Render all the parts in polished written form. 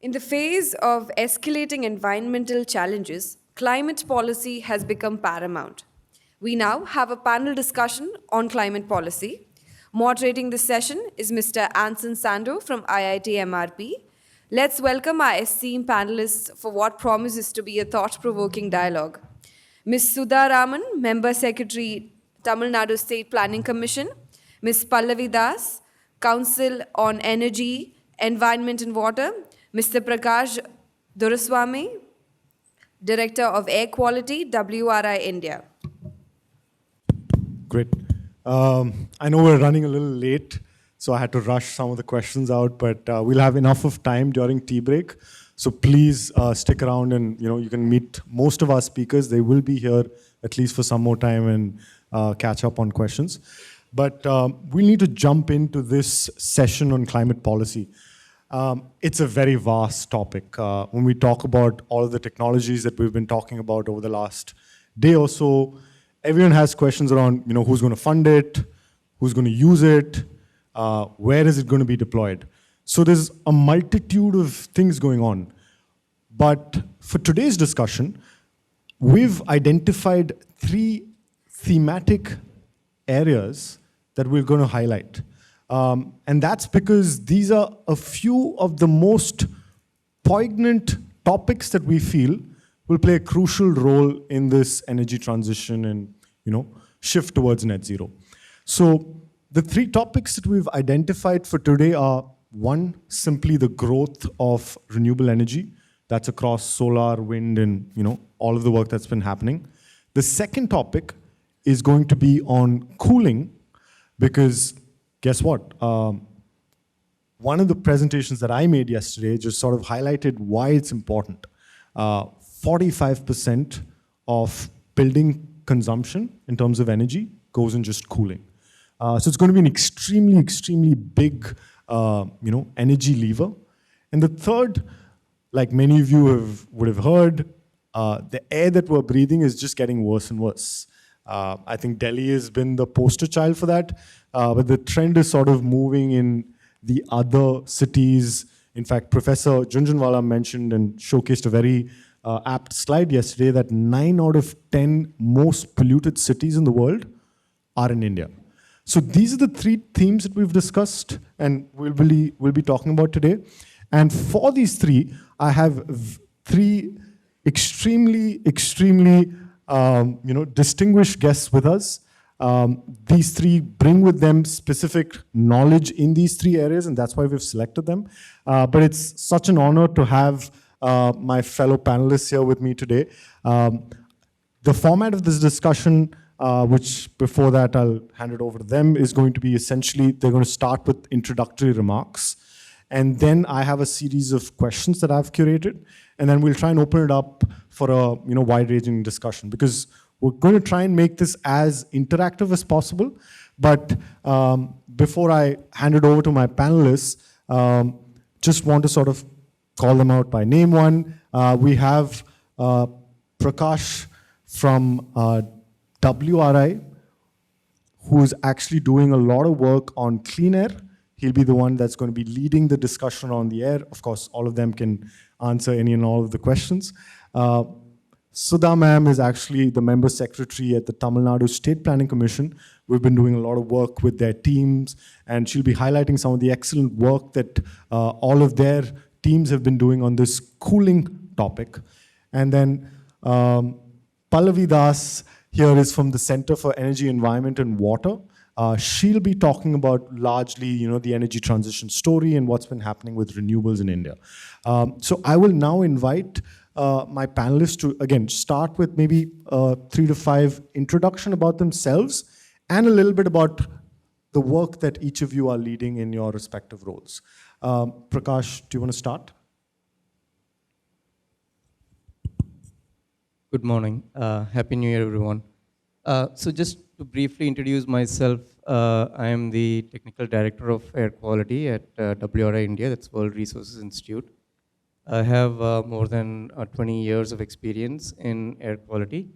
In the face of escalating environmental challenges, climate policy has become paramount. We now have a panel discussion on climate policy. Moderating this session is Mr. Anson Sando from IIT MRP. Let's welcome our esteemed panelists for what promises to be a thought provoking dialogue. Ms. Sudha Raman, Member Secretary, Tamil Nadu State Planning Commission, Ms. Pallavi Das, Council on Energy, Environment and Water, Mr. Prakash Duraswamy, Director of Air Quality, WRI India. Great. I know we're running a little late, so I had to rush some of the questions out, but we'll have enough of time during tea break. So please stick around and you can meet most of our speakers. They will be here at least for some more time and catch up on questions. But we need to jump into this session on climate policy. It's a very vast topic. When we talk about all of the technologies that we've been talking about over the last day or so, everyone has questions around who's going to fund it, who's going to use it, where is it going to be deployed. So there's a multitude of things going on. But for today's discussion, we've identified 3 thematic areas that we're going to highlight. And that's because these are a few of the most poignant topics that we feel will play a crucial role in this energy transition and shift towards net zero. So the 3 topics that we've identified for today are, 1, simply the growth of renewable energy. That's across solar, wind, and all of the work that's been happening. The second topic is going to be on cooling, because guess what? One of the presentations that I made yesterday just sort of highlighted why it's important. 45% of building consumption in terms of energy goes in just cooling. So it's going to be an extremely, extremely big, energy lever. And the third, like many of you would have heard, the air that we're breathing is just getting worse and worse. I think Delhi has been the poster child for that, but the trend is sort of moving in the other cities. In fact, Professor Jhunjhunwala mentioned and showcased a very apt slide yesterday that 9 out of 10 most polluted cities in the world are in India. So these are the 3 themes that we've discussed and we'll be talking about today. And for these 3, I have 3 extremely distinguished guests with us. These 3 bring with them specific knowledge in these 3 areas, and that's why we've selected them. But it's such an honor to have my fellow panelists here with me today. The format of this discussion, which before that I'll hand it over to them, is going to be essentially, they're going to start with introductory remarks. And then I have a series of questions that I've curated, and then we'll try and open it up for a wide-ranging discussion, because we're going to try and make this as interactive as possible. But before I hand it over to my panelists, just want to sort of call them out by name. One, we have Prakash from WRI, who's actually doing a lot of work on clean air. He'll be the one that's going to be leading the discussion on the air. Of course, all of them can answer any and all of the questions. Sudha ma'am is actually the member secretary at the Tamil Nadu State Planning Commission. We've been doing a lot of work with their teams, and she'll be highlighting some of the excellent work that all of their teams have been doing on this cooling topic. And then Pallavi Das here is from the Center for Energy, Environment and Water. She'll be talking about largely, the energy transition story and what's been happening with renewables in India. So I will now invite my panelists to, again, start with maybe 3 to 5 introduction about themselves and a little bit about the work that each of you are leading in your respective roles. Prakash, do you want to start? Good morning. Happy New Year, everyone. So just to briefly introduce myself, I am the Technical Director of Air Quality at WRI India, that's World Resources Institute. I have more than 20 years of experience in air quality,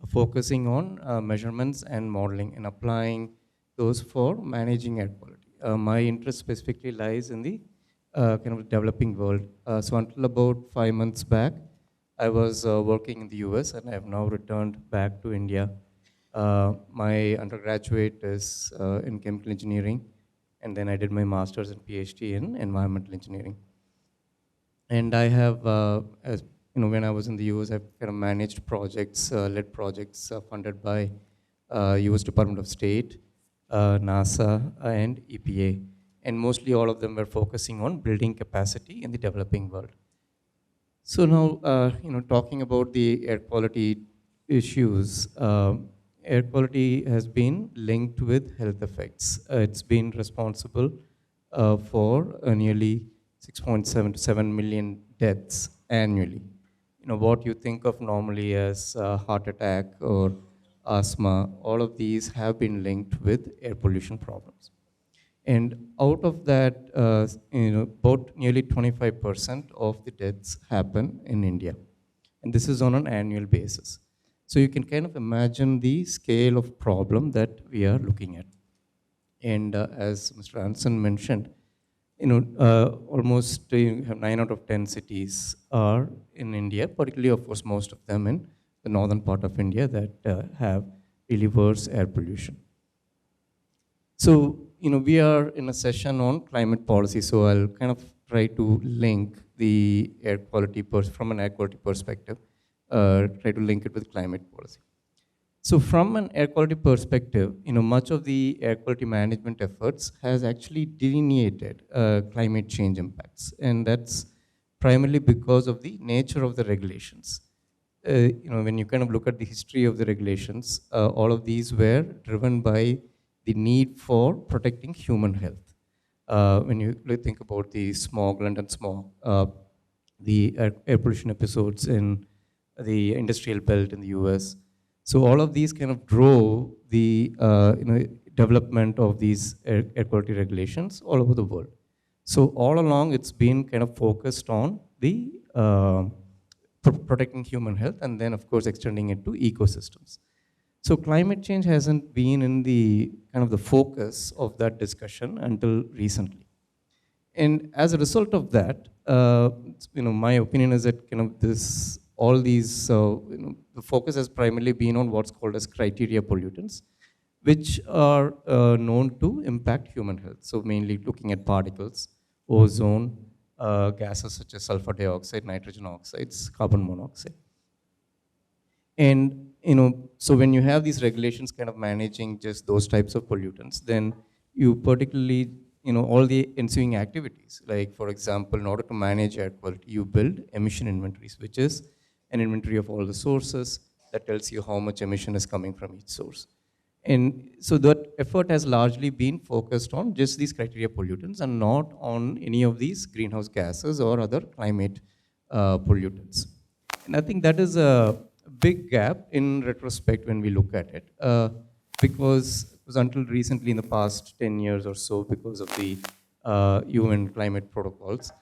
focusing on measurements and modeling and applying those for managing air quality. My interest specifically lies in the kind of developing world. So until about 5 months back, I was working in the US and I have now returned back to India. My undergraduate is in chemical engineering, and then I did my master's and PhD in environmental engineering. And I have, as you know, when I was in the US, I've kind of managed projects, led projects funded by US Department of State, NASA, and EPA. And mostly all of them were focusing on building capacity in the developing world. So now, talking about the air quality issues, air quality has been linked with health effects. It's been responsible for nearly 6.7 to 7 million deaths annually. You know, what you think of normally as heart attack or asthma, all of these have been linked with air pollution problems. And out of that, about nearly 25% of the deaths happen in India. And this is on an annual basis. So you can kind of imagine the scale of problem that we are looking at. And as Mr. Anson mentioned, almost you have 9 out of 10 cities are in India, particularly, of course, most of them in the northern part of India that have really worse air pollution. So, we are in a session on climate policy, so I'll kind of try to link the air quality from an air quality perspective, try to link it with climate policy. So from an air quality perspective, much of the air quality management efforts has actually delineated climate change impacts, and that's primarily because of the nature of the regulations. When you kind of look at the history of the regulations, all of these were driven by the need for protecting human health. When you think about the smog, London smog, the air pollution episodes in the industrial belt in the US. So all of these kind of drove the development of these air quality regulations all over the world. So all along, it's been kind of focused on the protecting human health, and then of course extending it to ecosystems. So climate change hasn't been in the kind of the focus of that discussion until recently. And as a result of that, my opinion is that the focus has primarily been on what's called as criteria pollutants, which are known to impact human health. So mainly looking at particles, ozone, gases such as sulfur dioxide, nitrogen oxides, carbon monoxide. And so when you have these regulations kind of managing just those types of pollutants, then you particularly, all the ensuing activities, like for example, in order to manage air quality, you build emission inventories, which is an inventory of all the sources that tells you how much emission is coming from each source. And so that effort has largely been focused on just these criteria pollutants and not on any of these greenhouse gases or other climate pollutants. And I think that is a big gap in retrospect when we look at it, because it was until recently in the past 10 years or so, because of the UN climate protocols,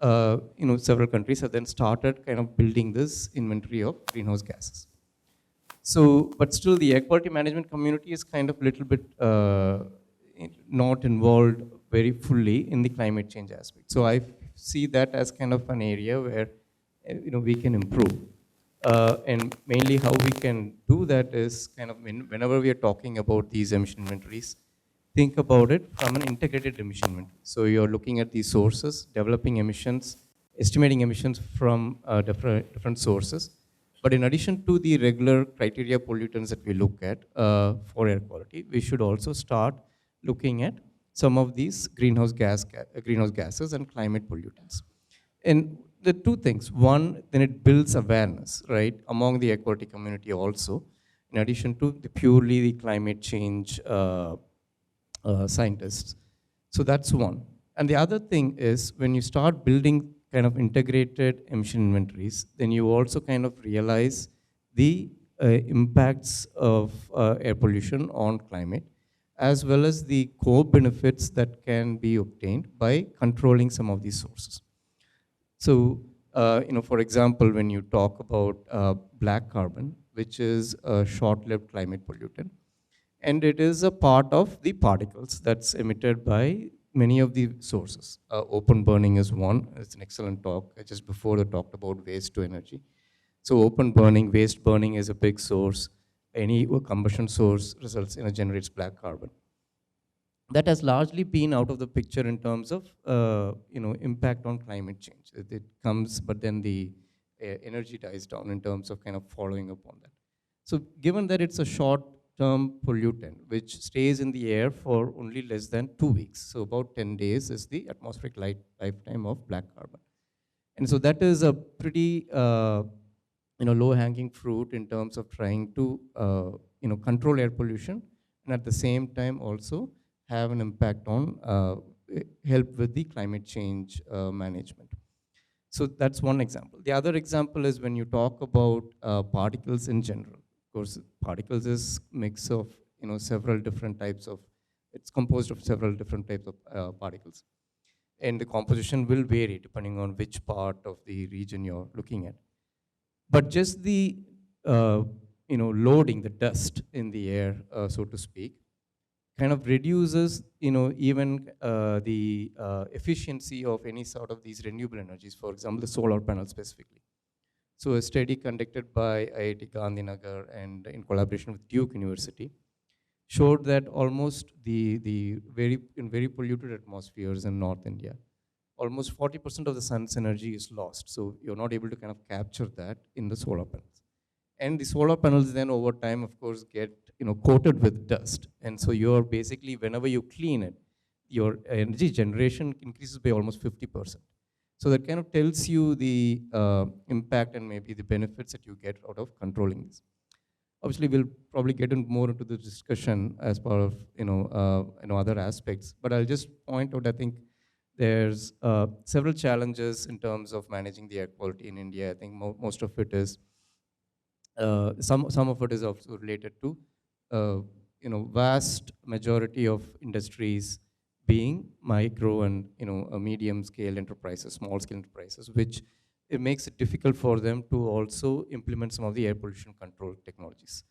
several countries have then started kind of building this inventory of greenhouse gases. So, but still the air quality management community is kind of a little bit not involved very fully in the climate change aspect. So I see that as kind of an area where we can improve. And mainly how we can do that is kind of whenever we are talking about these emission inventories, think about it from an integrated emission inventory. So you're looking at these sources, developing emissions, estimating emissions from different sources. But in addition to the regular criteria pollutants that we look at for air quality, we should also start looking at some of these greenhouse gases and climate pollutants. And the two things: one, then it builds awareness, right, among the air quality community also, in addition to the purely the climate change scientists. So that's one. And the other thing is, when you start building kind of integrated emission inventories, then you also kind of realize the impacts of air pollution on climate, as well as the core benefits that can be obtained by controlling some of these sources. So, for example, when you talk about black carbon, which is a short-lived climate pollutant, and it is a part of the particles that's emitted by many of the sources. Open burning is one. It's an excellent talk. Just before, they talked about waste to energy. So open burning, waste burning is a big source. Any combustion source results in a generates black carbon. That has largely been out of the picture in terms of impact on climate change. It comes, but then the energy dies down in terms of kind of following up on that. So given that it's a short-term pollutant which stays in the air for only less than 2 weeks, so about 10 days is the atmospheric lifetime of black carbon. And so that is a pretty low-hanging fruit in terms of trying to control air pollution, and at the same time also have an impact on help with the climate change management. So that's one example. The other example is when you talk about particles in general. Of course, particles is mix of several different types of. It's composed of several different types of particles, and the composition will vary depending on which part of the region you're looking at. But just the loading the dust in the air, so to speak, kind of reduces even the efficiency of any sort of these renewable energies. For example, the solar panel specifically. So a study conducted by IIT Gandhinagar and in collaboration with Duke University showed that almost in very polluted atmospheres in North India, almost 40% of the sun's energy is lost. So you're not able to kind of capture that in the solar panels. And the solar panels then over time, of course, get coated with dust. And so you're basically, whenever you clean it, your energy generation increases by almost 50%. So that kind of tells you the impact and maybe the benefits that you get out of controlling this. Obviously, we'll probably get more into the discussion as part of other aspects. But I'll just point out, I think there's several challenges in terms of managing the air quality in India. I think most of it is some of it is also related to vast majority of industries being micro and medium scale enterprises, small scale enterprises, which it makes it difficult for them to also implement some of the air pollution control technologies.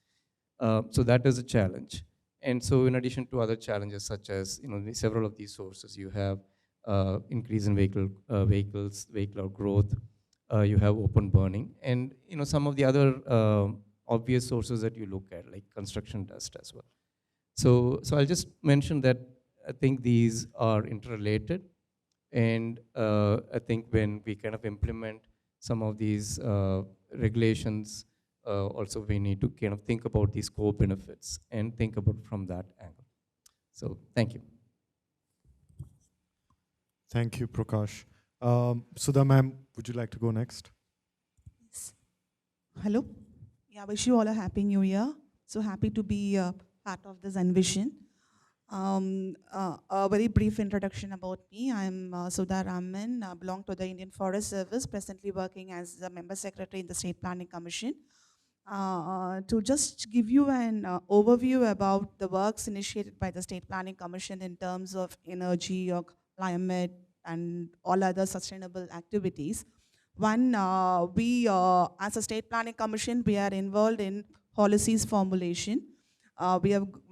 So that is a challenge. And so in addition to other challenges such as several of these sources, you have increase in vehicular growth, you have open burning, and some of the other obvious sources that you look at, like construction dust as well. So I'll just mention that I think these are interrelated, and I think when we kind of implement some of these regulations, also we need to kind of think about these core benefits and think about from that angle. So thank you. Thank you, Prakash. Sudha ma'am, would you like to go next? Hello. Yeah, wish you all a happy new year. So happy to be part of this Envision. A very brief introduction about me. I'm Sudha Raman, belong to the Indian Forest Service, presently working as a member secretary in the State Planning Commission. To just give you an overview about the works initiated by the State Planning Commission in terms of energy or climate and all other sustainable activities. One, we as a State Planning Commission, we are involved in policies formulation. We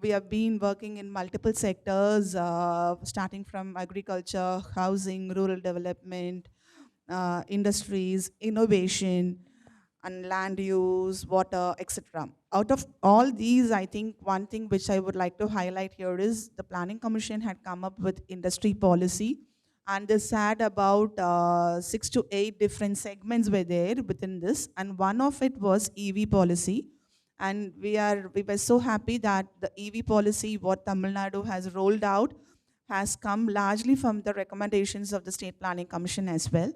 have been working in multiple sectors, starting from agriculture, housing, rural development, industries, innovation, and land use, water, etc. Out of all these, I think one thing which I would like to highlight here is the Planning Commission had come up with industry policy, and this had about 6 to 8 different segments were there within this, and one of it was EV policy. And we were so happy that the EV policy, what Tamil Nadu has rolled out, has come largely from the recommendations of the State Planning Commission as well.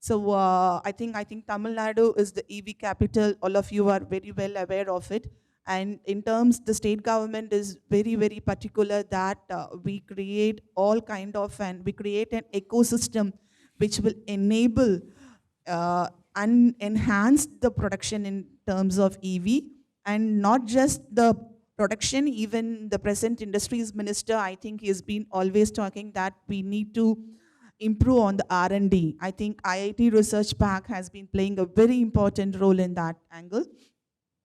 So I think Tamil Nadu is the EV capital. All of you are very well aware of it. And in terms, the state government is very, very particular that we create all kind of, and we create an ecosystem which will enable and enhance the production in terms of EV. And not just the production, even the present industries minister, I think he has been always talking that we need to improve on the R&D. I think IIT Research Park has been playing a very important role in that angle.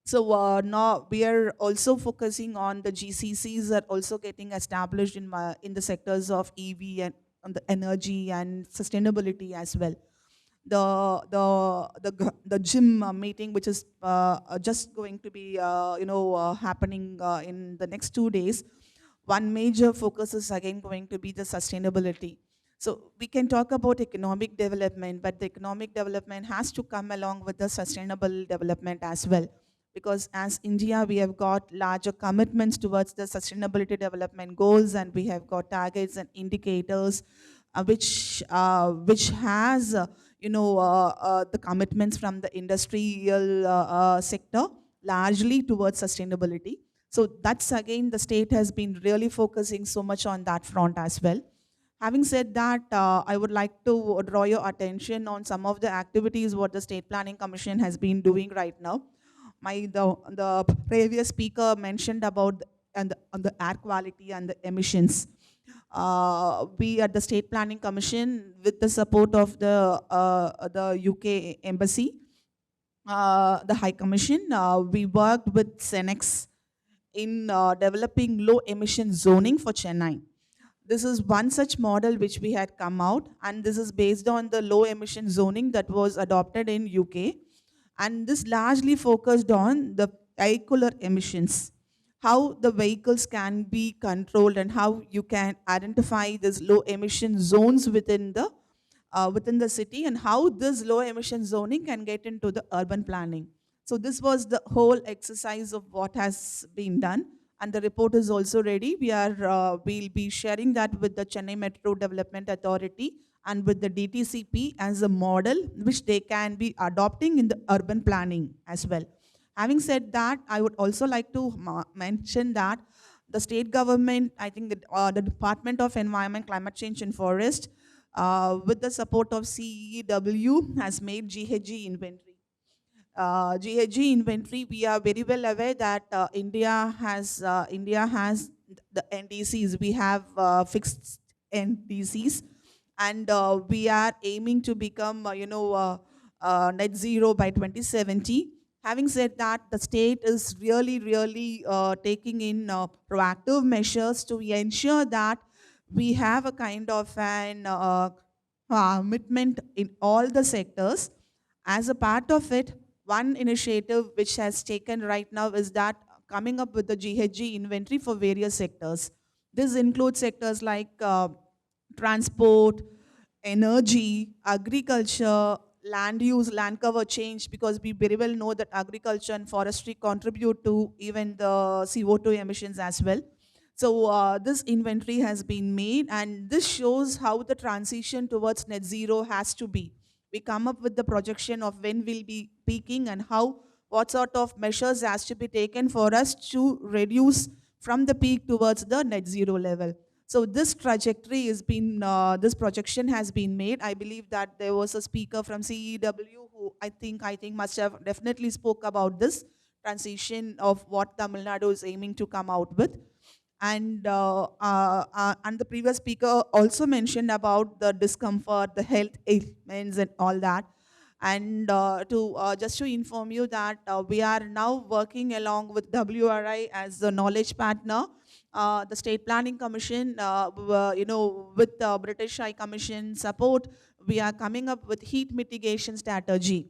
So now we are also focusing on the GCCs are also getting established in the sectors of EV and on the energy and sustainability as well. The gym meeting, which is just going to be happening in the next 2 days. One major focus is again going to be the sustainability. So we can talk about economic development, but the economic development has to come along with the sustainable development as well. Because as India, we have got larger commitments towards the sustainability development goals, and we have got targets and indicators, which has the commitments from the industrial sector largely towards sustainability. So that's again, the state has been really focusing so much on that front as well. Having said that, I would like to draw your attention on some of the activities what the State Planning Commission has been doing right now. The previous speaker mentioned about on the air quality and the emissions. We at the State Planning Commission, with the support of the UK Embassy, the High Commission, we worked with Senex in developing low emission zoning for Chennai. This is one such model which we had come out, and this is based on the low emission zoning that was adopted in UK. And this largely focused on the vehicular emissions, how the vehicles can be controlled and how you can identify these low emission zones within the city, and how this low emission zoning can get into the urban planning. So this was the whole exercise of what has been done, and the report is also ready. We'll be sharing that with the Chennai Metro Development Authority and with the DTCP as a model which they can be adopting in the urban planning as well. Having said that, I would also like to mention that the state government, I think the Department of Environment, Climate Change and Forest, with the support of CEW, has made GHG inventory. GHG inventory, we are very well aware that India has the NDCs. We have fixed NDCs, and we are aiming to become net zero by 2070. Having said that, the state is really taking in proactive measures to ensure that we have a kind of an commitment in all the sectors. As a part of it, one initiative which has taken right now is that coming up with the GHG inventory for various sectors. This includes sectors like transport, energy, agriculture, land use, land cover change, because we very well know that agriculture and forestry contribute to even the CO2 emissions as well. So this inventory has been made, and this shows how the transition towards net zero has to be. We come up with the projection of when we'll be peaking and what sort of measures has to be taken for us to reduce from the peak towards the net zero level. So this trajectory has been, this projection has been made. I believe that there was a speaker from CEW who I think must have definitely spoke about this transition of what Tamil Nadu is aiming to come out with. And the previous speaker also mentioned about the discomfort, the health ailments and all that. And just to inform you that we are now working along with WRI as the knowledge partner. The State Planning Commission, with the British High Commission support, we are coming up with heat mitigation strategy.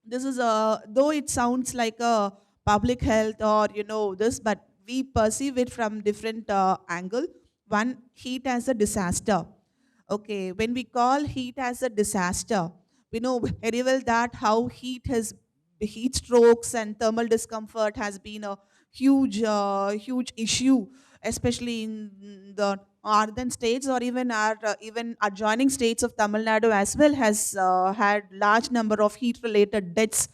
This is though it sounds like a public health or this, but we perceive it from different angle. One, heat as a disaster. Okay, when we call heat as a disaster, we know very well that how heat strokes and thermal discomfort has been a huge issue, especially in the northern states, or even our even adjoining states of Tamil Nadu as well has had large number of heat-related deaths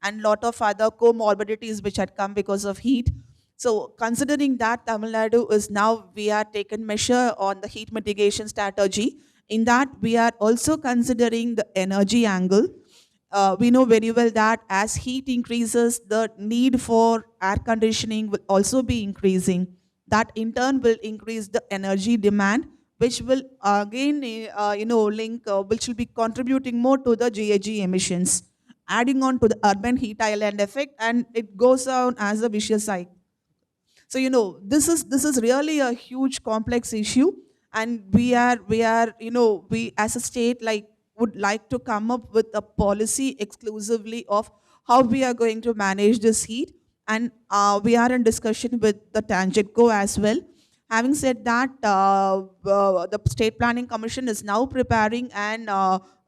and lot of other comorbidities which had come because of heat. So considering that, Tamil Nadu is now, we are taken measure on the heat mitigation strategy. In that, we are also considering the energy angle. We know very well that as heat increases, the need for air conditioning will also be increasing. That in turn will increase the energy demand, which will again, which will be contributing more to the GHG emissions. adding on to the urban heat island effect, and it goes on as a vicious cycle. So this is really a huge complex issue, and we are we as a state would like to come up with a policy exclusively of how we are going to manage this heat, and we are in discussion with the Tangentco as well. Having said that, the State Planning Commission is now preparing an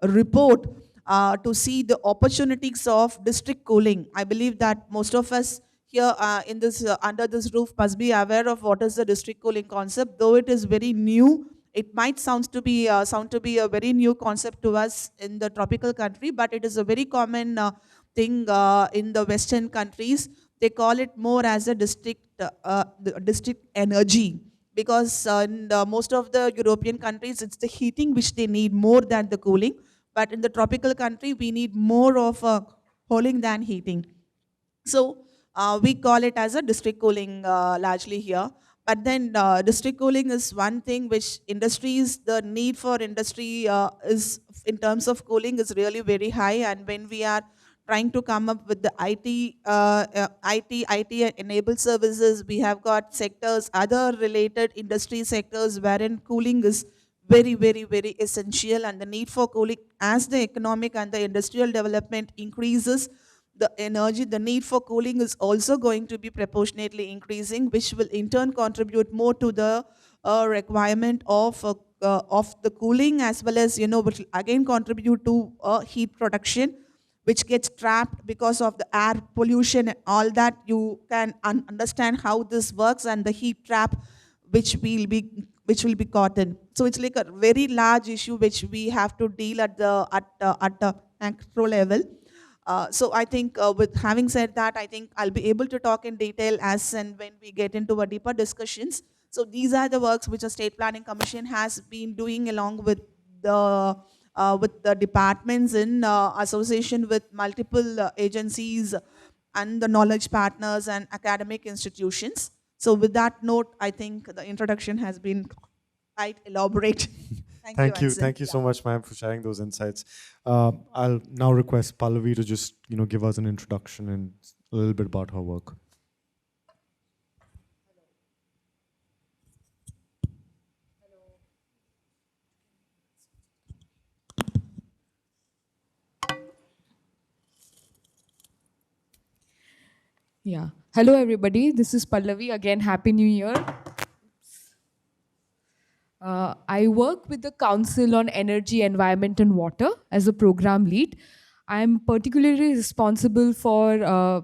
report to see the opportunities of district cooling. I believe that most of us here in this under this roof must be aware of what is the district cooling concept, though it is very new. It might sound to be a very new concept to us in the tropical country, but it is a very common thing in the Western countries. They call it more as a district energy, because in most of the European countries, it's the heating which they need more than the cooling. But in the tropical country, we need more of cooling than heating. So we call it as a district cooling largely here. But then district cooling is one thing which industries, the need for industry is in terms of cooling is really very high. And when we are trying to come up with the IT enabled services, we have got sectors, other related industry sectors wherein cooling is very, very, very essential, and the need for cooling as the economic and the industrial development increases, the need for cooling is also going to be proportionately increasing, which will in turn contribute more to the requirement of the cooling, as well as, which will again contribute to heat production, which gets trapped because of the air pollution and all that. You can understand how this works, and the heat trap which will be caught in. So it's like a very large issue which we have to deal at the macro level. So I think with having said that, I think I'll be able to talk in detail as and when we get into a deeper discussions. So these are the works which the State Planning Commission has been doing along with the departments in association with multiple agencies and the knowledge partners and academic institutions. So with that note, I think the introduction has been quite elaborate. Thank you. Anson. Thank you so much, ma'am, for sharing those insights. I'll now request Pallavi to just, give us an introduction and a little bit about her work. Yeah. Hello, everybody. This is Pallavi. Again, Happy New Year. I work with the Council on Energy, Environment and Water as a program lead. I'm particularly responsible for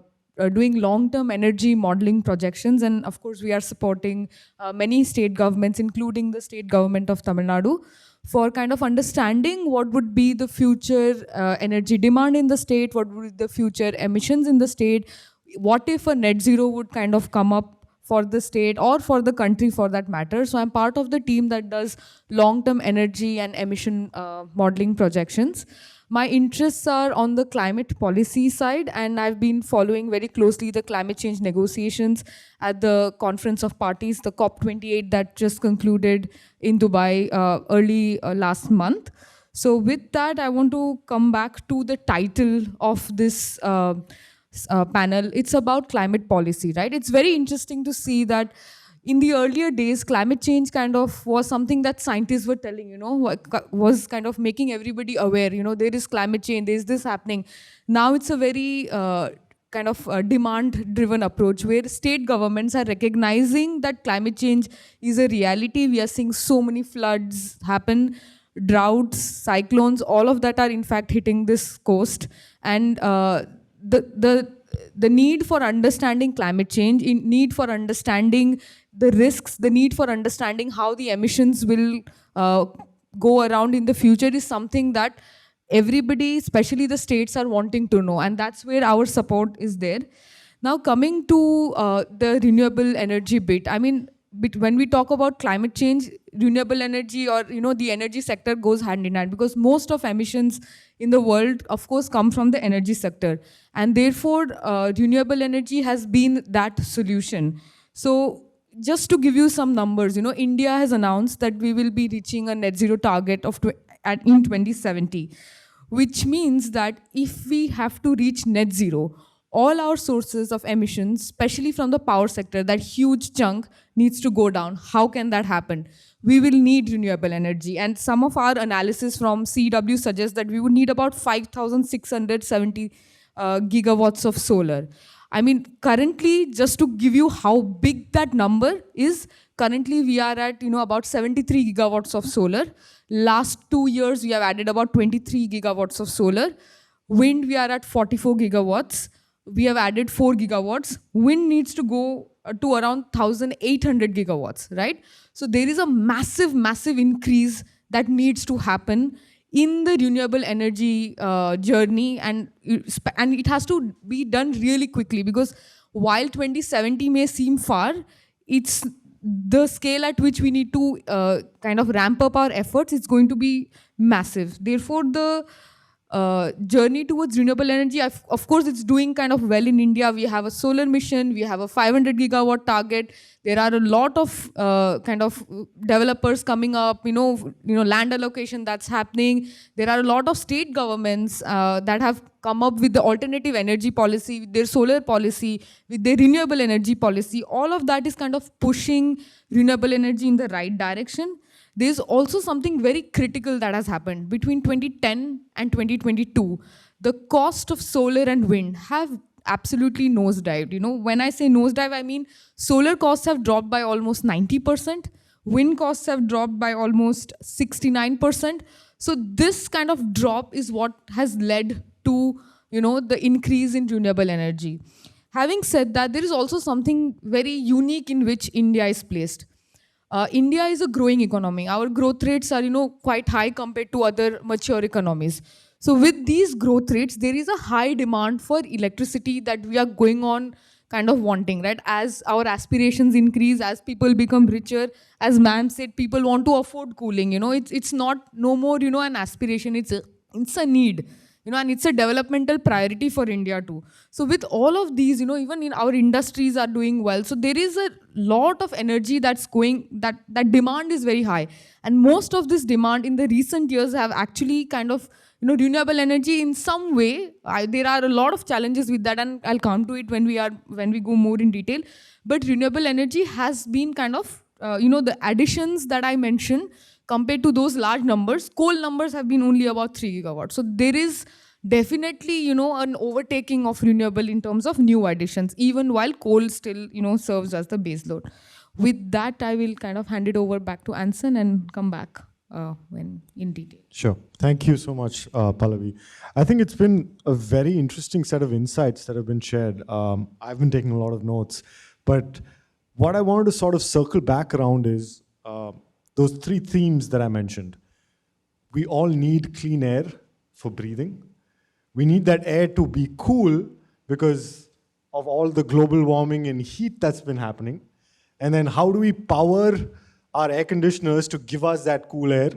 doing long-term energy modeling projections. And of course, we are supporting many state governments, including the state government of Tamil Nadu, for kind of understanding what would be the future energy demand in the state, what would be the future emissions in the state, what if a net zero would kind of come up for the state or for the country for that matter. So I'm part of the team that does long-term energy and emission modeling projections. My interests are on the climate policy side, and I've been following very closely the climate change negotiations at the Conference of Parties, the COP28 that just concluded in Dubai early last month. So with that, I want to come back to the title of this panel. It's about climate policy, right? It's very interesting to see that in the earlier days, climate change kind of was something that scientists were telling, was kind of making everybody aware, there is climate change, there is this happening. Now it's a very kind of demand-driven approach where state governments are recognizing that climate change is a reality. We are seeing so many floods happen, droughts, cyclones, all of that are in fact hitting this coast. And the need for understanding climate change, need for understanding the risks, the need for understanding how the emissions will go around in the future is something that everybody, especially the states, are wanting to know. And that's where our support is there. Now coming to the renewable energy bit, I mean, when we talk about climate change, renewable energy or the energy sector goes hand in hand, because most of emissions in the world, of course, come from the energy sector. And therefore, renewable energy has been that solution. So just to give you some numbers, India has announced that we will be reaching a net zero target of in 2070. which means that if we have to reach net zero, all our sources of emissions, especially from the power sector, that huge chunk needs to go down. How can that happen? We will need renewable energy. And some of our analysis from CW suggests that we would need about 5,670 gigawatts of solar. I mean, currently, just to give you how big that number is, currently we are at about 73 gigawatts of solar. Last 2 years, we have added about 23 gigawatts of solar. Wind, we are at 44 gigawatts. We have added 4 gigawatts. Wind needs to go to around 1,800 gigawatts, right? So there is a massive, massive increase that needs to happen in the renewable energy journey, and it has to be done really quickly, because while 2070 may seem far, it's the scale at which we need to kind of ramp up our efforts. It's going to be massive. Therefore, the journey towards renewable energy, of course, it's doing kind of well in India. We have a solar mission, we have a 500 gigawatt target. There are a lot of kind of developers coming up, land allocation that's happening. There are a lot of state governments that have come up with the alternative energy policy, with their solar policy, with their renewable energy policy. All of that is kind of pushing renewable energy in the right direction. There's also something very critical that has happened. Between 2010 and 2022, the cost of solar and wind have absolutely nosedived. When I say nosedive, I mean solar costs have dropped by almost 90%. Wind costs have dropped by almost 69%. So this kind of drop is what has led to, the increase in renewable energy. Having said that, there is also something very unique in which India is placed. India is a growing economy. Our growth rates are, quite high compared to other mature economies. So with these growth rates, there is a high demand for electricity that we are going on kind of wanting, right? As our aspirations increase, as people become richer, as ma'am said, people want to afford cooling. It's not no more, an aspiration. It's a need. And it's a developmental priority for India too. So with all of these, even in our industries are doing well. So there is a lot of energy that's going, that demand is very high. And most of this demand in the recent years have actually kind of, renewable energy in some way. There are a lot of challenges with that, and I'll come to it when we go more in detail. But renewable energy has been kind of, the additions that I mentioned, compared to those large numbers, coal numbers have been only about 3 gigawatts. So there is definitely, an overtaking of renewable in terms of new additions, even while coal still, serves as the base load. With that, I will kind of hand it over back to Anson and come back when in detail. Sure. Thank you so much, Pallavi. I think it's been a very interesting set of insights that have been shared. I've been taking a lot of notes, but what I wanted to sort of circle back around is those 3 themes that I mentioned. We all need clean air for breathing. We need that air to be cool because of all the global warming and heat that's been happening. And then how do we power our air conditioners to give us that cool air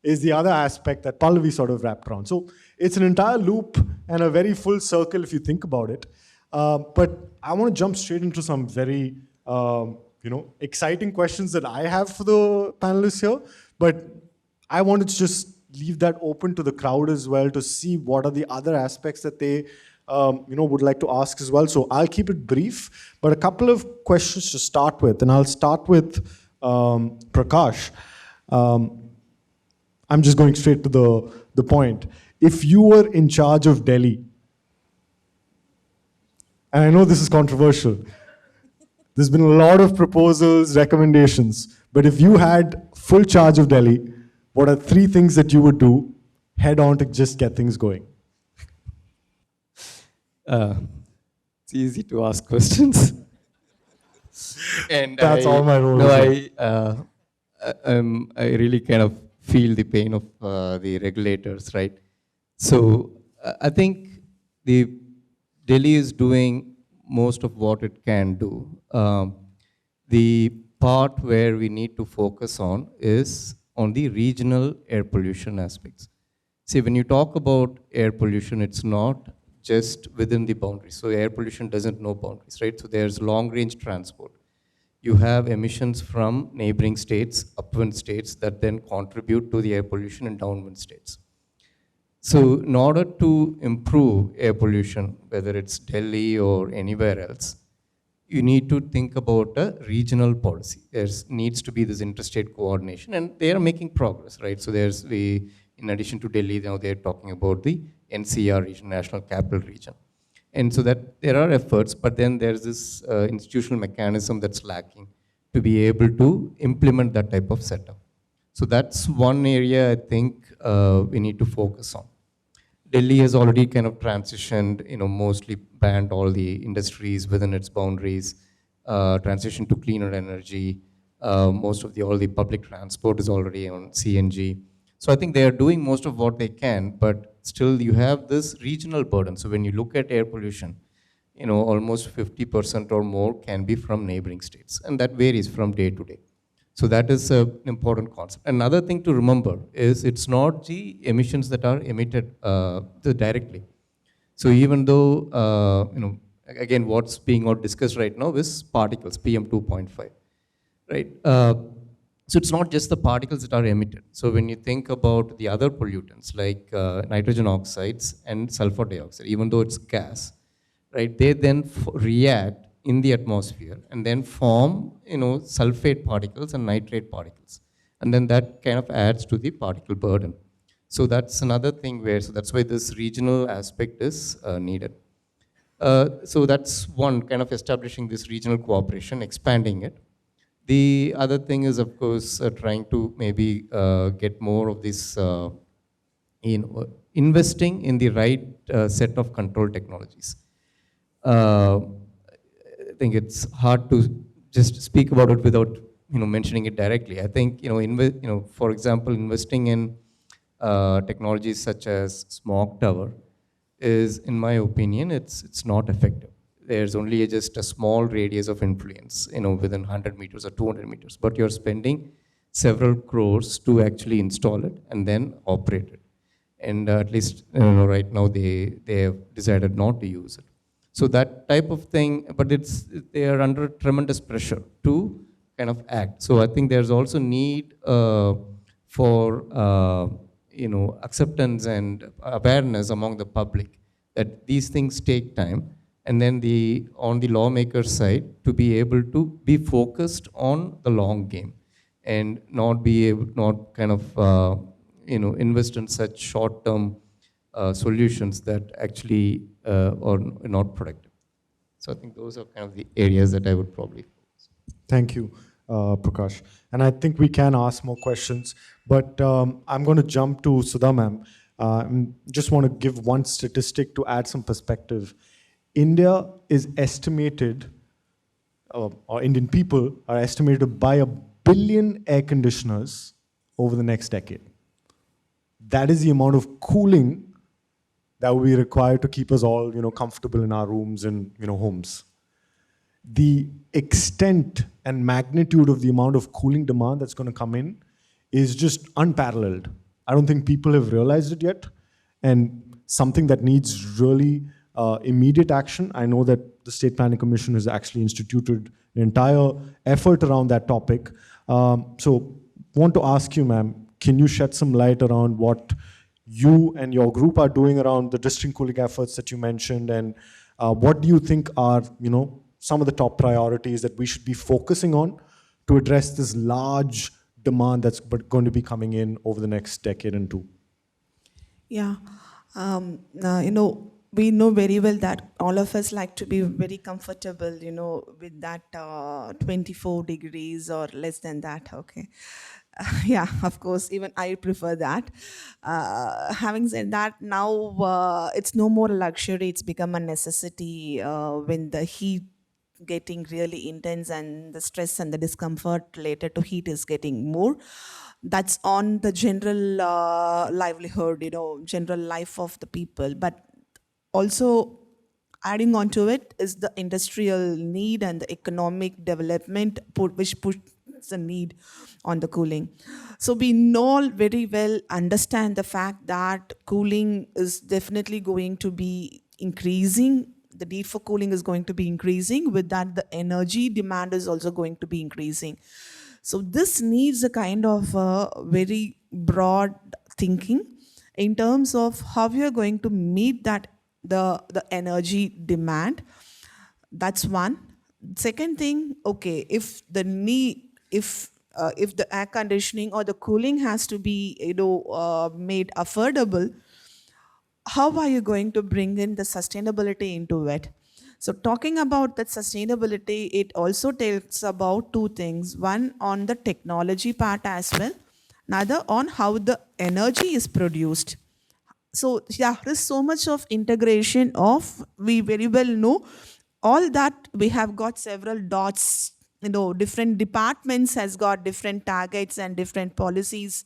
is the other aspect that Pallavi sort of wrapped around. So it's an entire loop and a very full circle if you think about it. But I want to jump straight into some very exciting questions that I have for the panelists here, but I wanted to just leave that open to the crowd as well to see what are the other aspects that they would like to ask as well. So I'll keep it brief, but a couple of questions to start with, and I'll start with Prakash. I'm just going straight to the point. If you were in charge of Delhi, and I know this is controversial, there's been a lot of proposals, recommendations, but if you had full charge of Delhi, what are 3 things that you would do head on to just get things going? It's easy to ask questions. And That's all my role. I really kind of feel the pain of the regulators, right? So I think the Delhi is doing most of what it can do. The part where we need to focus on is on the regional air pollution aspects. See, when you talk about air pollution, it's not just within the boundaries. So air pollution doesn't know boundaries, right? So there's long-range transport. You have emissions from neighboring states, upwind states, that then contribute to the air pollution in downwind states. So in order to improve air pollution, whether it's Delhi or anywhere else, you need to think about a regional policy. There needs to be this interstate coordination, and they are making progress, right? So there's in addition to Delhi, now they're talking about the NCR region, National Capital Region. And so that there are efforts, but then there's this institutional mechanism that's lacking to be able to implement that type of setup. So that's one area I think we need to focus on. Delhi has already kind of transitioned, mostly banned all the industries within its boundaries, transitioned to cleaner energy. Most of all the public transport is already on CNG. So I think they are doing most of what they can, but still you have this regional burden. So when you look at air pollution, almost 50% or more can be from neighboring states, and that varies from day to day. So that is an important concept. Another thing to remember is it's not the emissions that are emitted directly. So even though, again, what's being discussed right now is particles, PM 2.5, right? So it's not just the particles that are emitted. So when you think about the other pollutants like nitrogen oxides and sulfur dioxide, even though it's gas, right, they then react in the atmosphere and then form, sulfate particles and nitrate particles. And then that kind of adds to the particle burden. So that's another thing so that's why this regional aspect is needed. So that's one, kind of establishing this regional cooperation, expanding it. The other thing is, of course, trying to maybe get more of this, investing in the right set of control technologies. I think it's hard to just speak about it without mentioning it directly. I think for example, investing in technologies such as smog tower is, in my opinion, it's not effective. There's only just a small radius of influence, within 100 meters or 200 meters, but you're spending several crores to actually install it and then operate it. And at least right now they have decided not to use it. So that type of thing, but they are under tremendous pressure to kind of act. So I think there's also need for acceptance and awareness among the public that these things take time, and then on the lawmaker's side to be able to be focused on the long game and not kind of invest in such short-term solutions that actually are not productive. So I think those are kind of the areas that I would probably focus. Thank you, Prakash. And I think we can ask more questions, but I'm going to jump to Sudha ma'am. Just want to give one statistic to add some perspective. India is estimated, or Indian people are estimated to buy 1 billion air conditioners over the next decade. That is the amount of cooling that will be required to keep us all, comfortable in our rooms and, homes. The extent and magnitude of the amount of cooling demand that's going to come in is just unparalleled. I don't think people have realized it yet, and something that needs really immediate action. I know that the State Planning Commission has actually instituted an entire effort around that topic. So want to ask you, ma'am, can you shed some light around what you and your group are doing around the district cooling efforts that you mentioned, and what do you think are, some of the top priorities that we should be focusing on to address this large demand that's going to be coming in over the next decade and two? Yeah, we know very well that all of us like to be very comfortable, with that 24 degrees or less than that, okay. Yeah, of course, even I prefer that. Having said that, now it's no more a luxury, it's become a necessity when the heat getting really intense and the stress and the discomfort related to heat is getting more. That's on the general livelihood, general life of the people. But also adding on to it is the industrial need and the economic development which puts the need on the cooling. So we all very well understand the fact that cooling is definitely going to be increasing. The need for cooling is going to be increasing. With that, the energy demand is also going to be increasing. So this needs a kind of very broad thinking. in terms of how we are going to meet that the energy demand. That's one. Second thing, okay, if the air conditioning or the cooling has to be made affordable, how are you going to bring in the sustainability into it? So talking about that sustainability, it also tells about two things. One on the technology part as well, another on how the energy is produced. So yeah, there is so much of integration of, we very well know all that we have got several dots, different departments has got different targets and different policies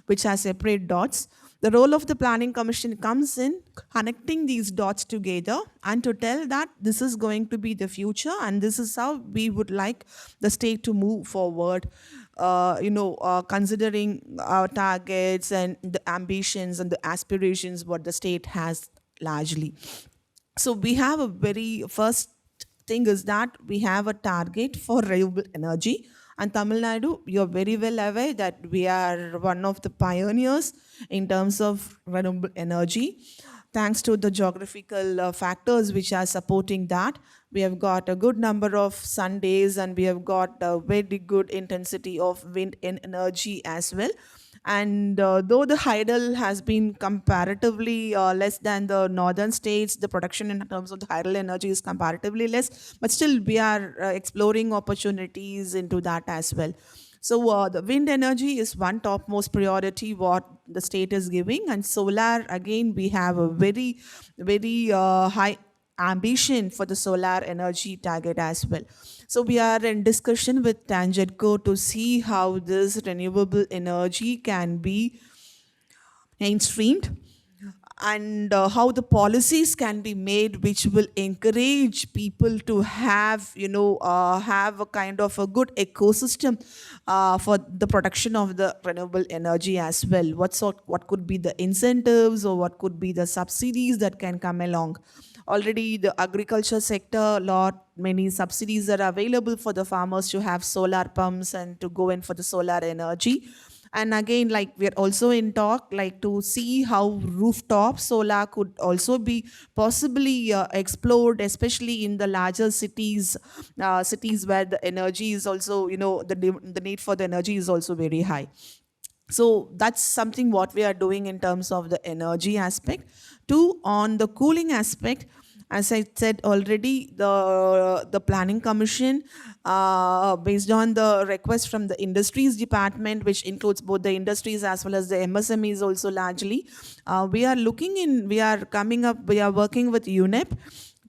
which are separate dots. The role of the planning commission comes in connecting these dots together and to tell that this is going to be the future and this is how we would like the state to move forward, considering our targets and the ambitions and the aspirations what the state has largely. So we have a very first thing is that we have a target for renewable energy. And Tamil Nadu, you're very well aware that we are one of the pioneers in terms of renewable energy. Thanks to the geographical factors which are supporting that, we have got a good number of sun days and we have got a very good intensity of wind energy as well. And though the hydel has been comparatively less than the northern states, the production in terms of the hydel energy is comparatively less, but still we are exploring opportunities into that as well. So the wind energy is one topmost priority what the state is giving, and solar, again, we have a very, very high ambition for the solar energy target as well. So we are in discussion with Tangentco to see how this renewable energy can be mainstreamed and how the policies can be made which will encourage people to have have a kind of a good ecosystem for the production of the renewable energy as well. What could be the incentives or what could be the subsidies that can come along? Already the agriculture sector, many subsidies are available for the farmers to have solar pumps and to go in for the solar energy. And again, like, we're also in talk, like, to see how rooftop solar could also be possibly explored, especially in the larger cities, cities where the energy is also, the need for the energy is also very high. So that's something what we are doing in terms of the energy aspect. Two, on the cooling aspect, as I said already, the planning commission, based on the request from the industries department, which includes both the industries as well as the MSMEs also largely, we are working with UNEP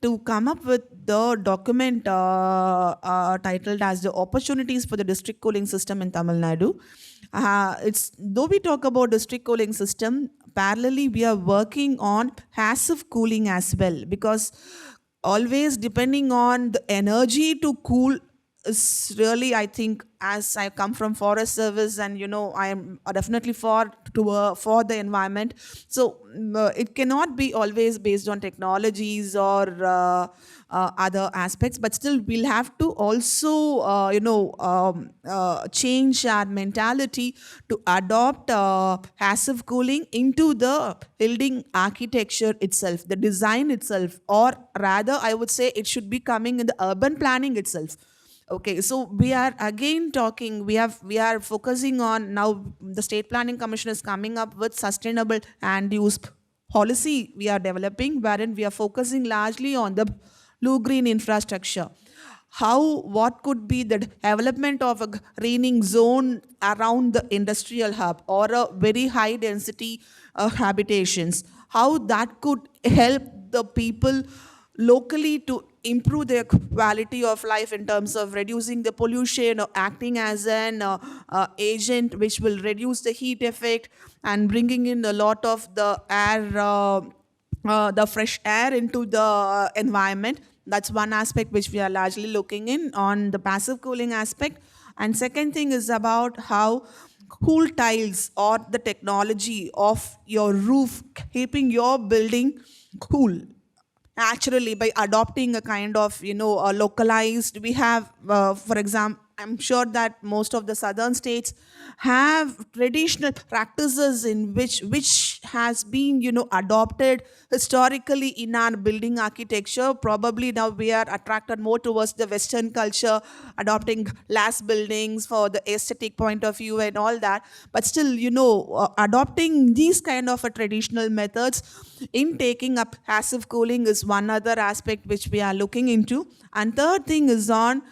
to come up with the document titled as the opportunities for the district cooling system in Tamil Nadu. Though we talk about district cooling system, parallelly we are working on passive cooling as well, because always depending on the energy to cool is really, I think, as I come from Forest Service and I am definitely for the environment. So it cannot be always based on technologies or other aspects, but still we'll have to also change our mentality to adopt passive cooling into the building architecture itself, the design itself, or rather I would say it should be coming in the urban planning itself. Okay, so we are again talking, we are focusing on, now the State Planning Commission is coming up with sustainable land use policy we are developing, wherein we are focusing largely on the blue-green infrastructure. What could be the development of a greening zone around the industrial hub or a very high density habitations, how that could help the people locally to improve their quality of life in terms of reducing the pollution or acting as an agent which will reduce the heat effect and bringing in a lot of the air, the fresh air into the environment. That's one aspect which we are largely looking in on the passive cooling aspect. And second thing is about how cool tiles or the technology of your roof keeping your building cool naturally by adopting a kind of, localized, we have, for example, I'm sure that most of the southern states have traditional practices in which has been, adopted historically in our building architecture. Probably now we are attracted more towards the Western culture, adopting glass buildings for the aesthetic point of view and all that. But still, adopting these kind of traditional methods in taking up passive cooling is one other aspect which we are looking into. And third thing is on,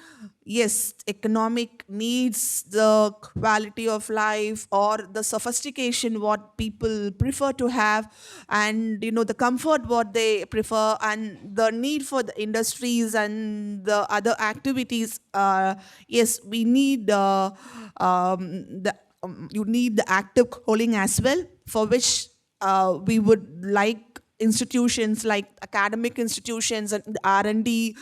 yes, economic needs, the quality of life or the sophistication what people prefer to have, and the comfort what they prefer, and the need for the industries and the other activities. Yes, we need you need the active cooling as well, for which we would like institutions like academic institutions and R&D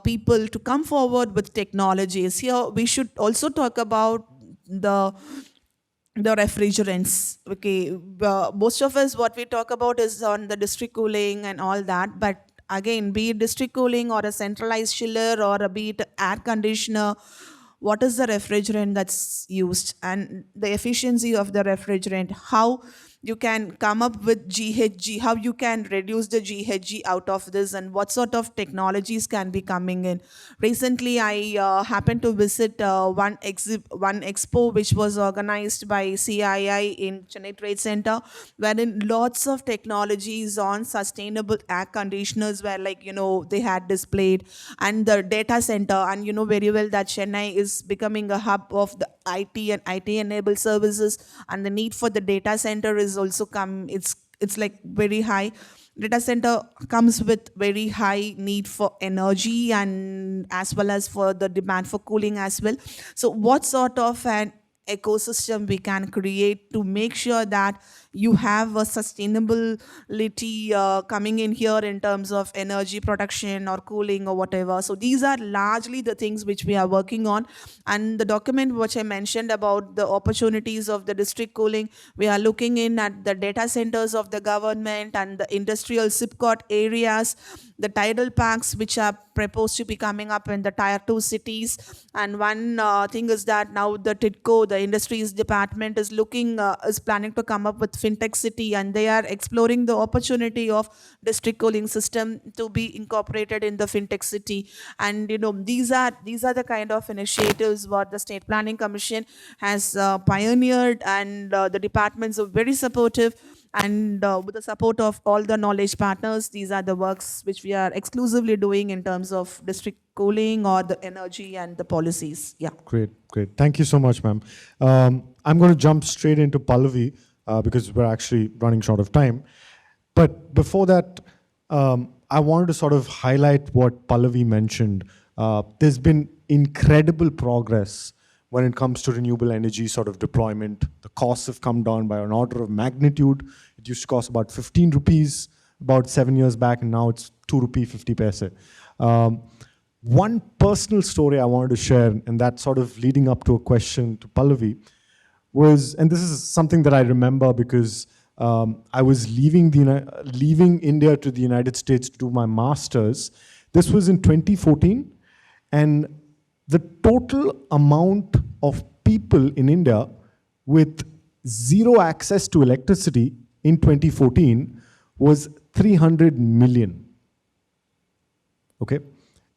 people to come forward with technologies. Here we should also talk about the refrigerants. Okay, most of us what we talk about is on the district cooling and all that, but again, be it district cooling or a centralized chiller or be it air conditioner, what is the refrigerant that's used and the efficiency of the refrigerant, how you can come up with GHG, how you can reduce the GHG out of this, and what sort of technologies can be coming in. Recently, I happened to visit one expo which was organized by CII in Chennai Trade Center, wherein lots of technologies on sustainable air conditioners were they had displayed, and the data center, and very well that Chennai is becoming a hub of the IT and IT enabled services, and the need for the data center is also it's like very high. Data center comes with very high need for energy and as well as for the demand for cooling as well. So what sort of an ecosystem we can create to make sure that you have a sustainability coming in here in terms of energy production or cooling or whatever. So these are largely the things which we are working on. And the document which I mentioned about the opportunities of the district cooling, we are looking in at the data centers of the government and the industrial SIPCOT areas, the tidal parks which are proposed to be coming up in the tier 2 cities. And one thing is that now the TIDCO, the industries department, is planning to come up with fintech city, and they are exploring the opportunity of district cooling system to be incorporated in the fintech city. And these are the kind of initiatives what the State Planning Commission has pioneered, and the departments are very supportive. And with the support of all the knowledge partners, these are the works which we are exclusively doing in terms of district cooling or the energy and the policies. Yeah. Great. Thank you so much, ma'am. I'm going to jump straight into Pallavi because we're actually running short of time. But before that, I wanted to sort of highlight what Pallavi mentioned. There's been incredible progress when it comes to renewable energy sort of deployment. The costs have come down by an order of magnitude. It used to cost about 15 rupees about 7 years back, and now it's 2 rupee 50 paise. One personal story I wanted to share, and that sort of leading up to a question to Pallavi, was, and this is something that I remember because I was leaving India to the United States to do my master's. This was in 2014, and the total amount of people in India with zero access to electricity in 2014 was 300 million. Okay?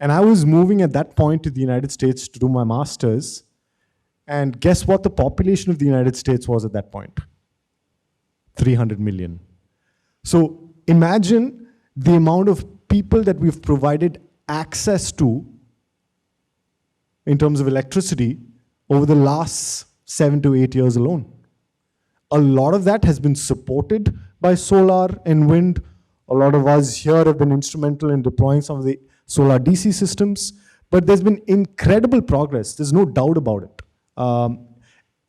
And I was moving at that point to the United States to do my master's. And guess what the population of the United States was at that point? 300 million. So imagine the amount of people that we've provided access to in terms of electricity over the last 7 to 8 years alone. A lot of that has been supported by solar and wind. A lot of us here have been instrumental in deploying some of the solar DC systems, but there's been incredible progress. There's no doubt about it.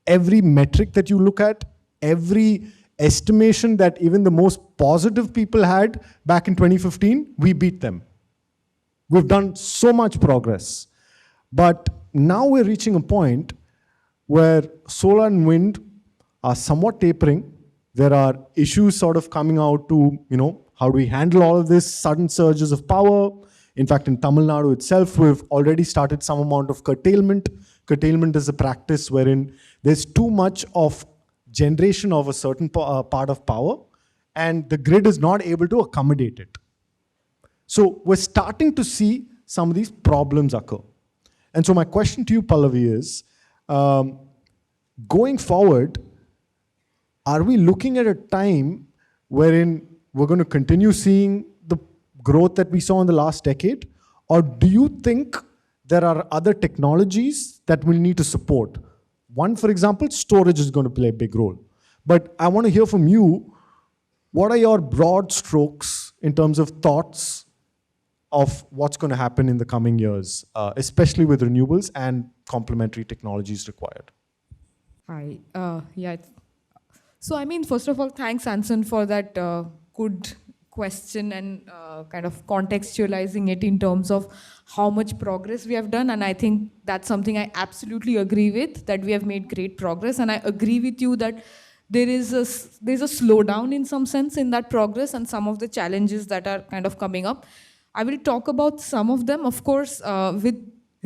Every metric that you look at, every estimation that even the most positive people had back in 2015, we beat them. We've done so much progress. But now we're reaching a point where solar and wind are somewhat tapering. There are issues sort of coming out to, how do we handle all of this sudden surges of power? In fact, in Tamil Nadu itself, we've already started some amount of curtailment curtailment is a practice wherein there's too much of generation of a certain part of power, and the grid is not able to accommodate it. So we're starting to see some of these problems occur. And so my question to you, Pallavi, is going forward, are we looking at a time wherein we're going to continue seeing the growth that we saw in the last decade? Or do you think there are other technologies that we'll need to support? One, for example, storage is going to play a big role. But I want to hear from you, what are your broad strokes in terms of thoughts of what's going to happen in the coming years, especially with renewables and complementary technologies required? Hi. So, I mean, first of all, thanks, Anson, for that good question and kind of contextualizing it in terms of how much progress we have done. And I think that's something I absolutely agree with, that we have made great progress. And I agree with you that there's a slowdown in some sense in that progress and some of the challenges that are kind of coming up. I will talk about some of them. Of course, with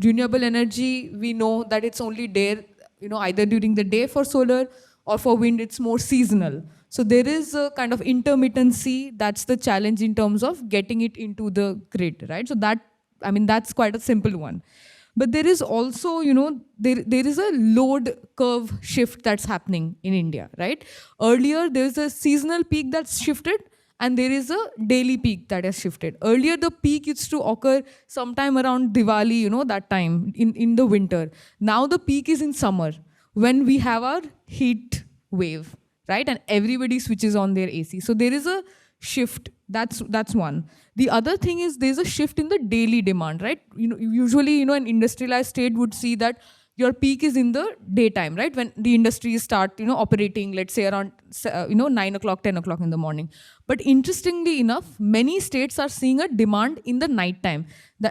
renewable energy, we know that it's only there, either during the day for solar or for wind, it's more seasonal. So there is a kind of intermittency. That's the challenge in terms of getting it into the grid, right? So that's quite a simple one. But there is also, there is a load curve shift that's happening in India, right? Earlier, there's a seasonal peak that's shifted, and there is a daily peak that has shifted. Earlier, the peak used to occur sometime around Diwali, that time in the winter. Now the peak is in summer when we have our heat wave, right? And everybody switches on their AC. So there is a shift. That's one. The other thing is there's a shift in the daily demand, right? Usually, an industrialized state would see that your peak is in the daytime, right? When the industries start, operating, let's say around, 9 o'clock, 10 o'clock in the morning. But interestingly enough, many states are seeing a demand in the nighttime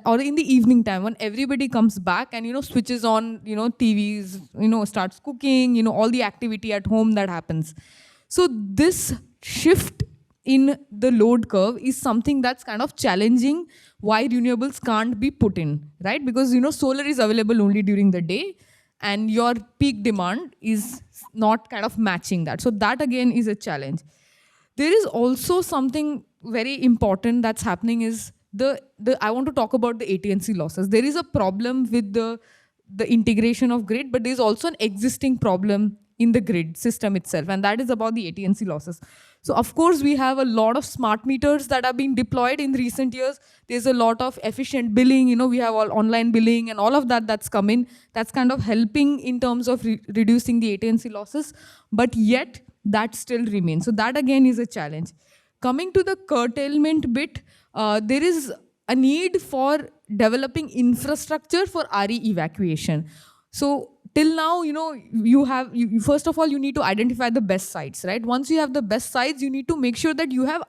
or in the evening time when everybody comes back and, switches on, TVs, starts cooking, all the activity at home that happens. So this shift in the load curve is something that's kind of challenging why renewables can't be put in, right? Because, solar is available only during the day and your peak demand is not kind of matching that. So that again is a challenge. There is also something very important that's happening is I want to talk about the AT&C losses. There is a problem with the integration of grid, but there's also an existing problem in the grid system itself, and that is about the AT&C losses. So of course, we have a lot of smart meters that are being deployed in recent years. There's a lot of efficient billing, we have all online billing and all of that's come in. That's kind of helping in terms of reducing the AT&C losses, but yet that still remains. So that again is a challenge. Coming to the curtailment bit, there is a need for developing infrastructure for RE evacuation. So till now, first of all, you need to identify the best sites, right? Once you have the best sites, you need to make sure that you have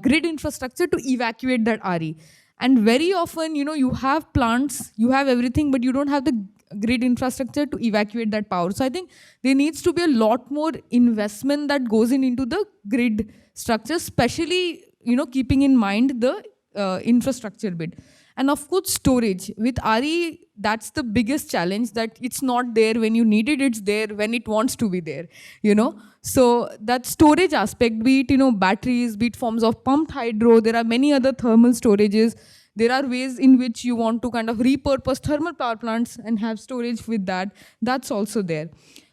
grid infrastructure to evacuate that RE. And very often, you have plants, you have everything, but you don't have the grid infrastructure to evacuate that power. So I think there needs to be a lot more investment that goes into the grid structure, especially, keeping in mind the infrastructure bit. And of course, storage. With RE, that's the biggest challenge, that it's not there when you need it, it's there when it wants to be there, So that storage aspect, be it, batteries, be it forms of pumped hydro, there are many other thermal storages. There are ways in which you want to kind of repurpose thermal power plants and have storage with that. That's also there.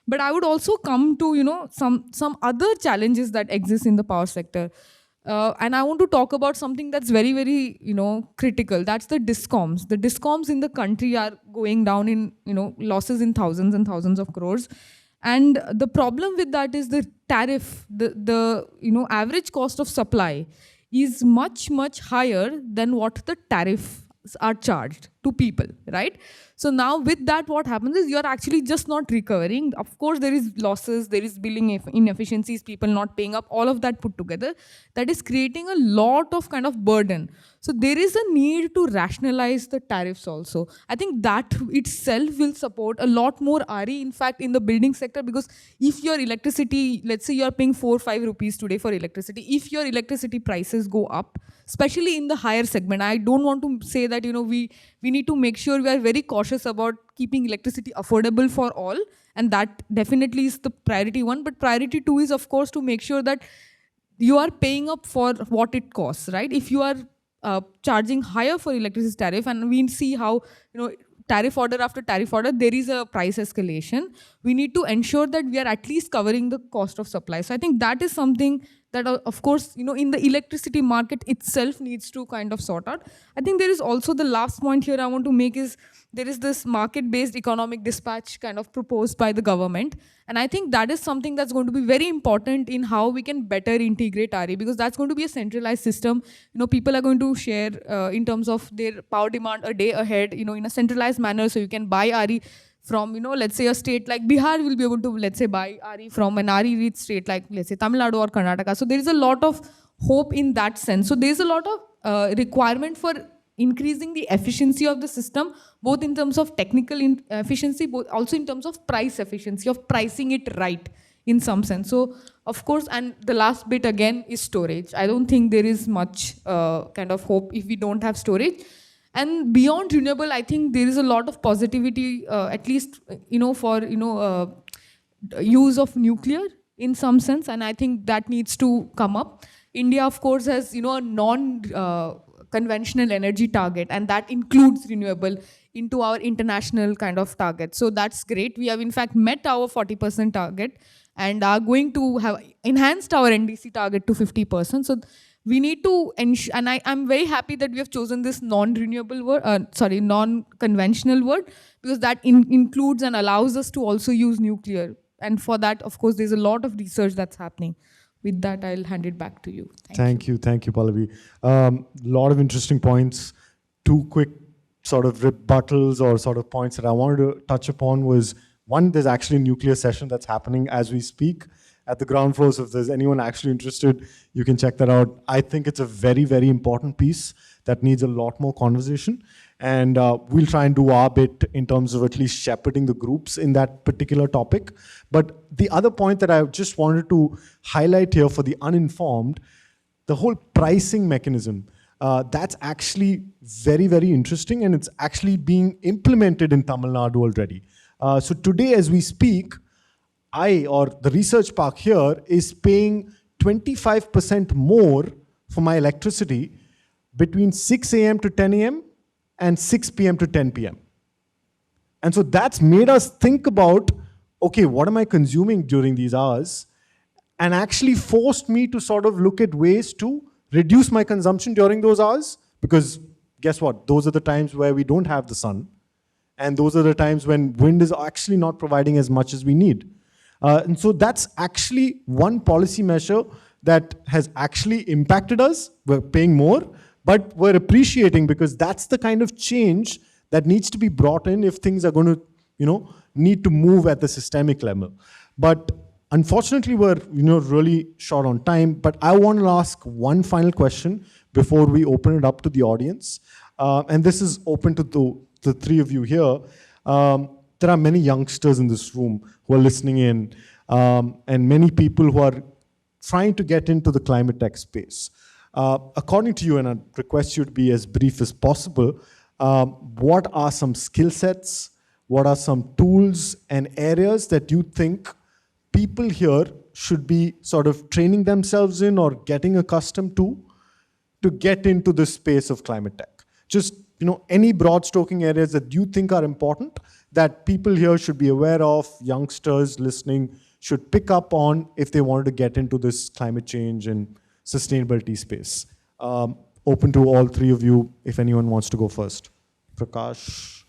But I would also come to, some other challenges that exist in the power sector. And I want to talk about something that's very, very, critical. That's the DISCOMs. The DISCOMs in the country are going down in, losses in thousands and thousands of crores. And the problem with that is the tariff, the average cost of supply is much, much higher than what the tariffs are charged to people, right? So now with that, what happens is you're actually just not recovering. Of course, there is losses, there is billing inefficiencies, people not paying up, all of that put together. That is creating a lot of kind of burden. So there is a need to rationalize the tariffs also. I think that itself will support a lot more RE, in fact, in the building sector, because if your electricity, let's say you're paying 4 or 5 rupees today for electricity, if your electricity prices go up, especially in the higher segment, I don't want to say that, we need to make sure we are very cautious cautious about keeping electricity affordable for all, and that definitely is the priority one. But priority two is, of course, to make sure that you are paying up for what it costs, right? If you are charging higher for electricity tariff, and we see how, tariff order after tariff order, there is a price escalation. We need to ensure that we are at least covering the cost of supply. So I think that is something that, of course, in the electricity market itself needs to kind of sort out. I think there is also the last point here I want to make is there is this market-based economic dispatch kind of proposed by the government. And I think that is something that's going to be very important in how we can better integrate RE, because that's going to be a centralized system. People are going to share in terms of their power demand a day ahead, in a centralized manner. So you can buy RE from, let's say a state like Bihar will be able to, let's say, buy RE from an RE-rich state like, let's say, Tamil Nadu or Karnataka. So there is a lot of hope in that sense. So there is a lot of requirement for increasing the efficiency of the system, both in terms of technical efficiency, but also in terms of price efficiency, of pricing it right in some sense. So, of course, and the last bit again is storage. I don't think there is much kind of hope if we don't have storage. And beyond renewable, I think there is a lot of positivity, at least, for, use of nuclear in some sense. And I think that needs to come up. India, of course, has, a conventional energy target, and that includes renewable into our international kind of target. So that's great. We have, in fact, met our 40% target and are going to have enhanced our NDC target to 50%. So we need to ensure, and I'm very happy that we have chosen this non-conventional word, because that includes and allows us to also use nuclear. And for that, of course, there's a lot of research that's happening. With that, I'll hand it back to you. Thank you, Pallavi. Lot of interesting points. Two quick sort of rebuttals or sort of points that I wanted to touch upon was, one, there's actually a nuclear session that's happening as we speak at the ground floor. So if there's anyone actually interested, you can check that out. I think it's a very, very important piece that needs a lot more conversation. And we'll try and do our bit in terms of at least shepherding the groups in that particular topic. But the other point that I just wanted to highlight here for the uninformed, the whole pricing mechanism, that's actually very, very interesting, and it's actually being implemented in Tamil Nadu already. So today as we speak, the research park here is paying 25% more for my electricity between 6 a.m. to 10 a.m. and 6 p.m. to 10 p.m. And so that's made us think about, okay, what am I consuming during these hours? And actually forced me to sort of look at ways to reduce my consumption during those hours, because guess what? Those are the times where we don't have the sun. And those are the times when wind is actually not providing as much as we need. And so that's actually one policy measure that has actually impacted us. We're paying more, but we're appreciating, because that's the kind of change that needs to be brought in if things are going to, need to move at the systemic level. But unfortunately, we're, really short on time. But I want to ask one final question before we open it up to the audience. And this is open to the three of you here. There are many youngsters in this room who are listening in, and many people who are trying to get into the climate tech space. According to you, and I request you to be as brief as possible, what are some skill sets, what are some tools and areas that you think people here should be sort of training themselves in or getting accustomed to get into this space of climate tech? Just, any broad stroking areas that you think are important that people here should be aware of, youngsters listening should pick up on if they wanted to get into this climate change and sustainability space. Open to all three of you if anyone wants to go first. Prakash,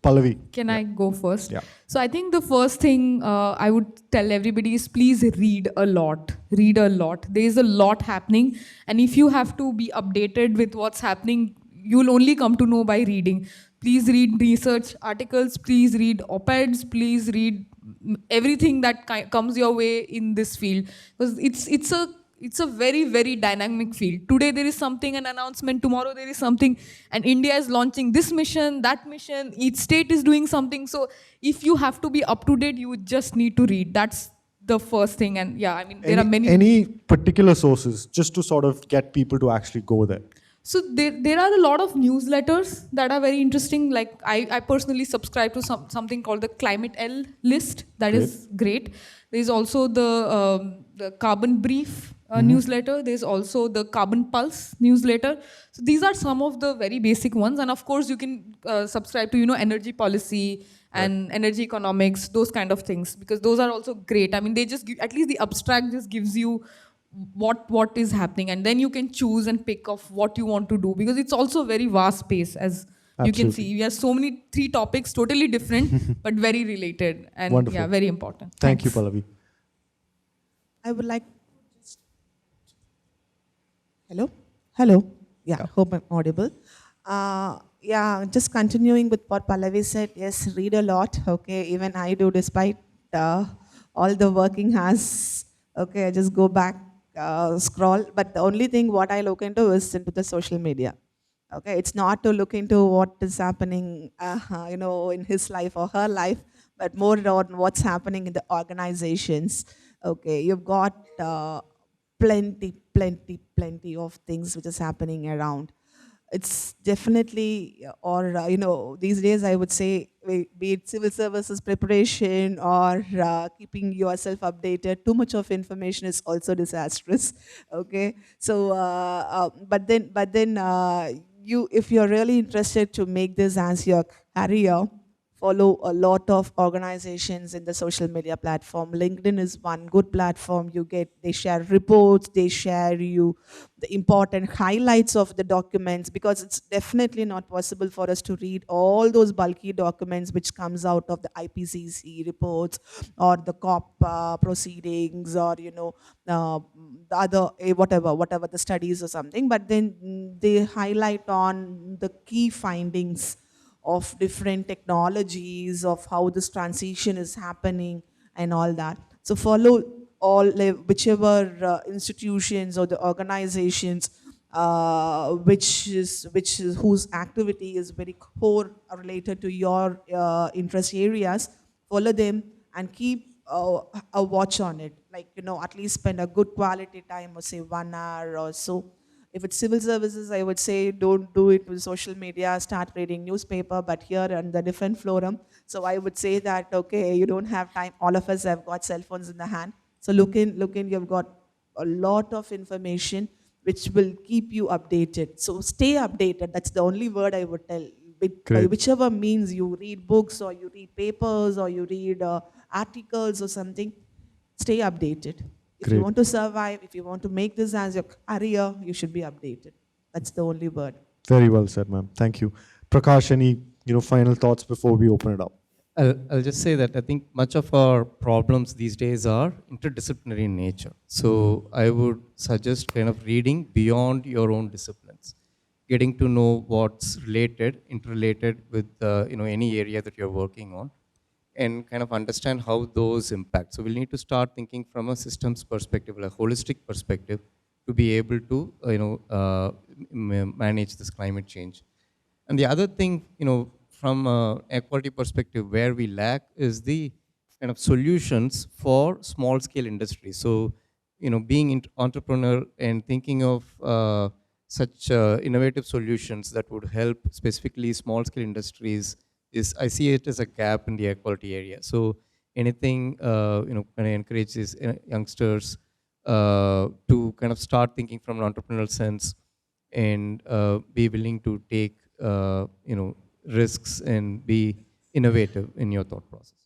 Pallavi. Can I go first? Yeah. So I think the first thing I would tell everybody is please read a lot. Read a lot. There is a lot happening. And if you have to be updated with what's happening, you'll only come to know by reading. Please read research articles. Please read op-eds. Please read everything that comes your way in this field. Because it's a very, very dynamic field. Today there is something, an announcement. Tomorrow there is something. And India is launching this mission, that mission. Each state is doing something. So if you have to be up to date, you just need to read. That's the first thing. And yeah, there are many. Any particular sources just to sort of get people to actually go there? So there are a lot of newsletters that are very interesting. Like I personally subscribe to something called the Climate L list. That is great. There's also the Carbon Brief newsletter. There's also the Carbon Pulse newsletter. So these are some of the very basic ones. And of course, you can subscribe to energy policy and energy economics, those kind of things, because those are also great. I mean, they just give, at least the abstract just gives you what is happening, and then you can choose and pick of what you want to do, because it's also very vast space, as you can see. We have so many 3 topics, totally different but very related, and Wonderful. yeah, very important. Thank you, Thanks. Pallavi. I would like. Hello? Hello? Yeah, hope I'm audible. Yeah, just continuing with what Pallavi said, yes, read a lot. Okay, even I do, despite all the working hours. Okay, I just go back, scroll. But the only thing what I look into is into the social media. Okay, it's not to look into what is happening, in his life or her life, but more on what's happening in the organizations. Okay, you've got plenty of things which is happening around. It's definitely, or these days I would say, be it civil services preparation or keeping yourself updated. Too much of information is also disastrous. Okay, so but then you, if you're really interested to make this as your career, follow a lot of organizations in the social media platform. LinkedIn is one good platform. They share reports, they share you the important highlights of the documents, because it's definitely not possible for us to read all those bulky documents which comes out of the IPCC reports or the COP proceedings, or the other whatever the studies or something. But then they highlight on the key findings of different technologies, of how this transition is happening and all that. So follow whichever institutions or the organizations which is whose activity is very core related to your interest areas. Follow them and keep a watch on it. Like, at least spend a good quality time, or say 1 hour or so. If it's civil services, I would say don't do it with social media, start reading newspaper, but here on the different forum. So I would say that, okay, you don't have time. All of us have got cell phones in the hand. So look in, you've got a lot of information which will keep you updated. So stay updated. That's the only word I would tell. By Great. whichever means you read books, or you read papers, or you read articles or something, stay updated. If you Great. want to survive, if you want to make this as your career, you should be updated. That's the only word. Very well said, ma'am. Thank you. Prakash, any final thoughts before we open it up? I'll just say that I think much of our problems these days are interdisciplinary in nature. So I would suggest kind of reading beyond your own disciplines, getting to know what's interrelated with any area that you're working on, and kind of understand how those impact. So we'll need to start thinking from a systems perspective, a holistic perspective, to be able to manage this climate change. And the other thing, from an air quality perspective, where we lack is the kind of solutions for small scale industries. So, being entrepreneur and thinking of such innovative solutions that would help specifically small scale industries I see it as a gap in the air quality area. So anything, kind of encourage these youngsters to kind of start thinking from an entrepreneurial sense, and be willing to take, risks and be innovative in your thought process.